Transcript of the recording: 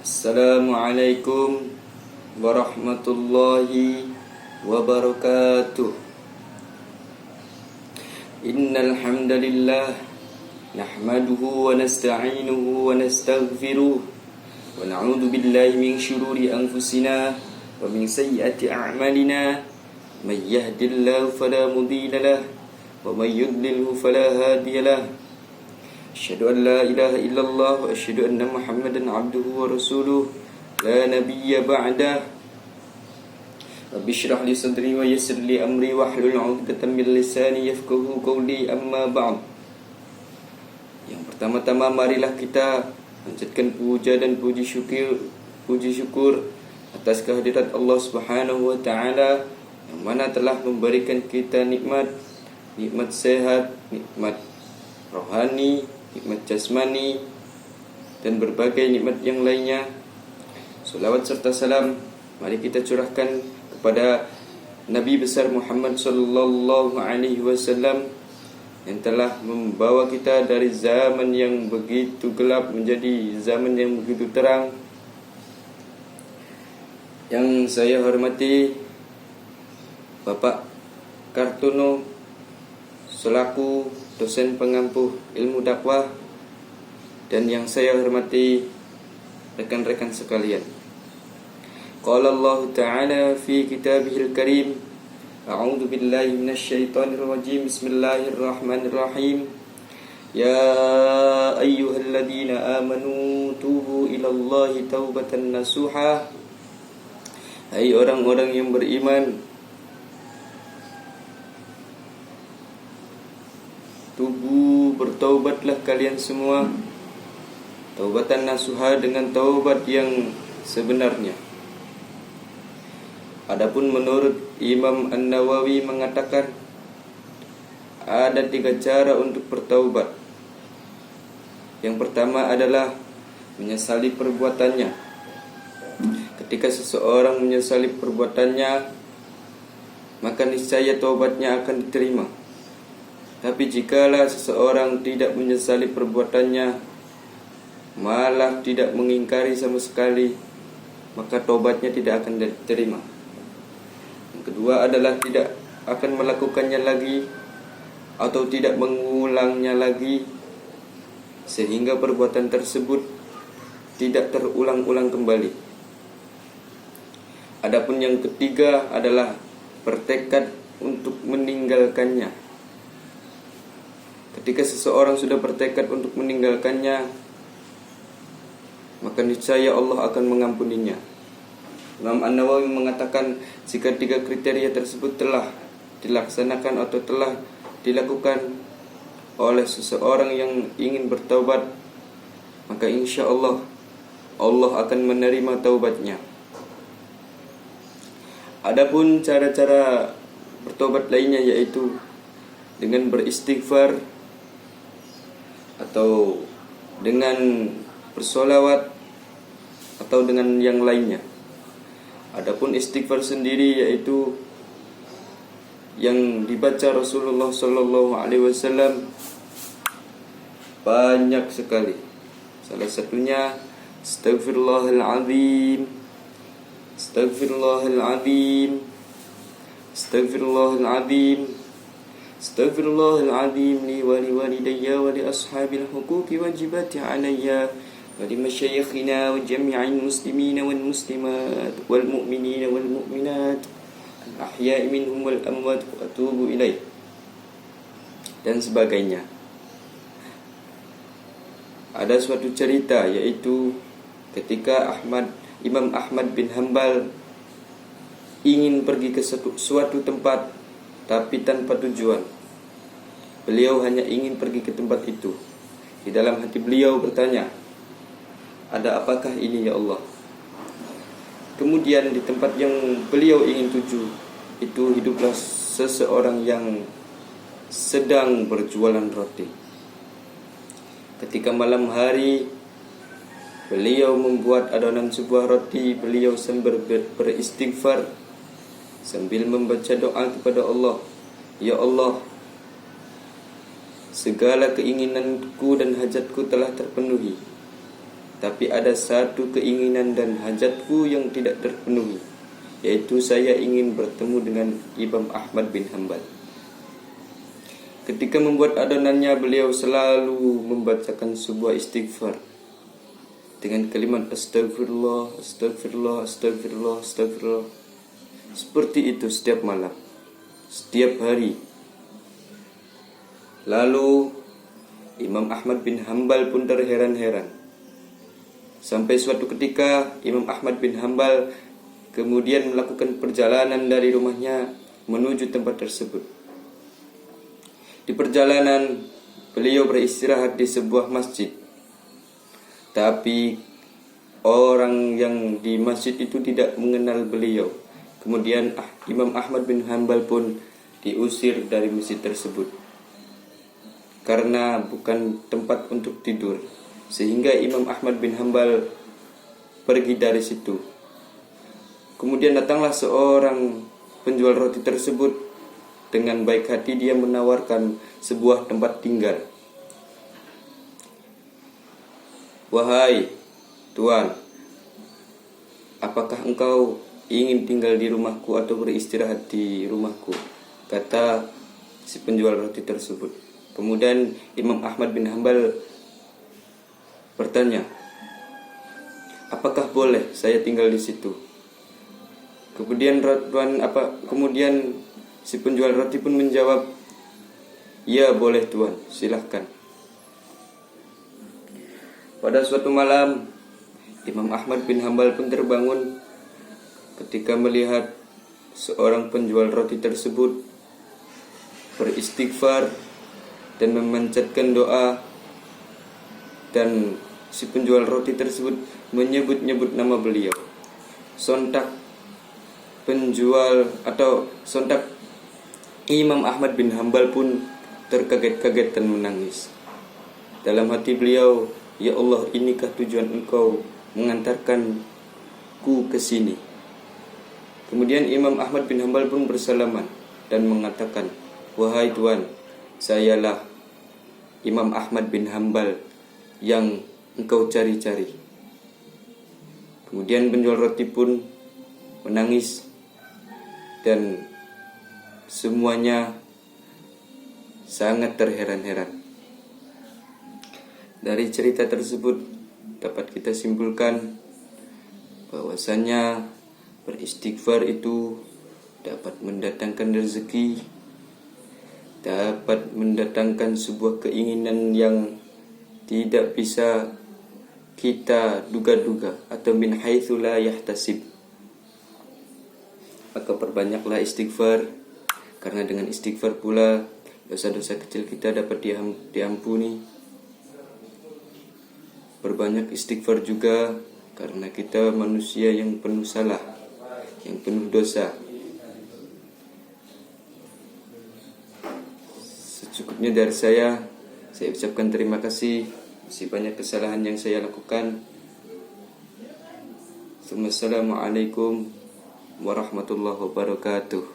Assalamualaikum warahmatullahi wabarakatuh. Innal hamdalillah nahmaduhu wa nasta'inuhu wa nastaghfiruh wa na'udzu billahi min shururi anfusina wa min sayyiati a'malina. May yahdihillahu fala mudilla lahu wa may yudlilhu fala hadiya lahu. Asyhadu an la ilaha illallah wa asyhadu anna Muhammadan abduhu wa rasuluh la nabiyya ba'dah. Rabbi shrah li sadri wa yassir li amri wahlul 'uqdatam min lisani yafqahu qawli, amma ba'd. Yang pertama-tama marilah kita panjatkan puja dan puji syukur atas kehadirat Allah Subhanahu wa taala yang mana telah memberikan kita nikmat sehat, nikmat rohani, nikmat jasmani, dan berbagai nikmat yang lainnya. Salawat serta salam mari kita curahkan kepada Nabi besar Muhammad sallallahu alaihi wasallam yang telah membawa kita dari zaman yang begitu gelap menjadi zaman yang begitu terang. Yang saya hormati Bapak Kartono selaku dosen pengampu ilmu dakwah, dan yang saya hormati rekan-rekan sekalian. Qala Allah Ta'ala fi kitabihil karim, a'udzu billahi minasyaitonir rajim, bismillahirrahmanirrahim. Ya ayyuhalladzina amanu tubu ilallahi taubatan nasuha. Hai orang-orang yang beriman, tubuh bertaubatlah kalian semua, taubatan nasuha, dengan taubat yang sebenarnya. Adapun menurut Imam An-Nawawi mengatakan ada 3 cara untuk bertaubat. Yang pertama adalah menyesali perbuatannya. Ketika seseorang menyesali perbuatannya, maka niscaya taubatnya akan diterima. Tapi jikalau seseorang tidak menyesali perbuatannya, malah tidak mengingkari sama sekali, maka taubatnya tidak akan diterima. Yang kedua adalah tidak akan melakukannya lagi atau tidak mengulangnya lagi, sehingga perbuatan tersebut tidak terulang-ulang kembali. Adapun yang ketiga adalah bertekad untuk meninggalkannya. Ketika seseorang sudah bertekad untuk meninggalkannya, maka niscaya Allah akan mengampuninya. Imam An-Nawawi mengatakan jika 3 kriteria tersebut telah dilaksanakan atau telah dilakukan oleh seseorang yang ingin bertaubat, maka insya Allah akan menerima taubatnya. Adapun cara-cara bertobat lainnya yaitu dengan beristighfar atau dengan bersolawat atau dengan yang lainnya. Adapun istighfar sendiri yaitu yang dibaca Rasulullah sallallahu alaihi wasallam banyak sekali. Salah satunya Astaghfirullahaladzim, Astaghfirullahaladzim, Astaghfirullahaladzim, Astaghfirullahaladzim li wa li walidayya wa li ashabil huquqi wajibati alayya wa li masyayikhina wa jami'il muslimina wal muslimat wal mu'minina wal mu'minat al ahya'i minhum wal amwat wa atubu ilaih, dan sebagainya. Ada suatu cerita yaitu ketika Imam Ahmad bin Hanbal ingin pergi ke suatu tempat tapi tanpa tujuan. Beliau hanya ingin pergi ke tempat itu. Di dalam hati beliau bertanya, ada apakah ini ya Allah? Kemudian di tempat yang beliau ingin tuju itu hiduplah seseorang yang sedang berjualan roti. Ketika malam hari beliau membuat adonan sebuah roti, beliau sambil beristighfar sambil membaca doa kepada Allah. Ya Allah, segala keinginanku dan hajatku telah terpenuhi. tapi ada satu keinginan dan hajatku yang tidak terpenuhi, yaitu saya ingin bertemu dengan Imam Ahmad bin Hanbal. Ketika membuat adonannya, beliau selalu membacakan sebuah istighfar dengan kalimat astagfirullah, astagfirullah, astagfirullah, astagfirullah. Seperti itu setiap malam, setiap hari. Lalu Imam Ahmad bin Hanbal pun terheran-heran. Sampai suatu ketika Imam Ahmad bin Hanbal kemudian melakukan perjalanan dari rumahnya menuju tempat tersebut. Di perjalanan beliau beristirahat di sebuah masjid. Tapi orang yang di masjid itu tidak mengenal beliau. Kemudian Imam Ahmad bin Hanbal pun diusir dari masjid tersebut karena bukan tempat untuk tidur. Sehingga Imam Ahmad bin Hanbal pergi dari situ. Kemudian datanglah seorang penjual roti tersebut. Dengan baik hati dia menawarkan sebuah tempat tinggal. Wahai Tuan, apakah engkau ingin tinggal di rumahku atau beristirahat di rumahku? Kata si penjual roti tersebut. Kemudian Imam Ahmad bin Hanbal bertanya, apakah boleh saya tinggal di situ? Kemudian si penjual roti pun menjawab, ya boleh Tuan, silahkan. Pada suatu malam, Imam Ahmad bin Hanbal pun terbangun ketika melihat seorang penjual roti tersebut beristighfar dan memanjatkan doa, dan si penjual roti tersebut menyebut-nyebut nama beliau. Sontak Imam Ahmad bin Hanbal pun terkaget-kaget dan menangis. Dalam hati beliau, ya Allah, inikah tujuan engkau mengantarkanku ke sini? Kemudian Imam Ahmad bin Hanbal pun bersalaman dan mengatakan, wahai Tuan, sayalah Imam Ahmad bin Hanbal yang engkau cari-cari. Kemudian penjual roti pun menangis dan semuanya sangat terheran-heran. Dari cerita tersebut dapat kita simpulkan bahwasanya beristighfar itu dapat mendatangkan rezeki, dapat mendatangkan sebuah keinginan yang tidak bisa kita duga-duga atau min haitsu la yahtasib. Maka perbanyaklah istighfar, karena dengan istighfar pula dosa-dosa kecil kita dapat diampuni. Berbanyak istighfar juga karena kita manusia yang penuh salah, yang penuh dosa. Secukupnya dari saya ucapkan terima kasih. Masih banyak kesalahan yang saya lakukan. Assalamualaikum warahmatullahi wabarakatuh.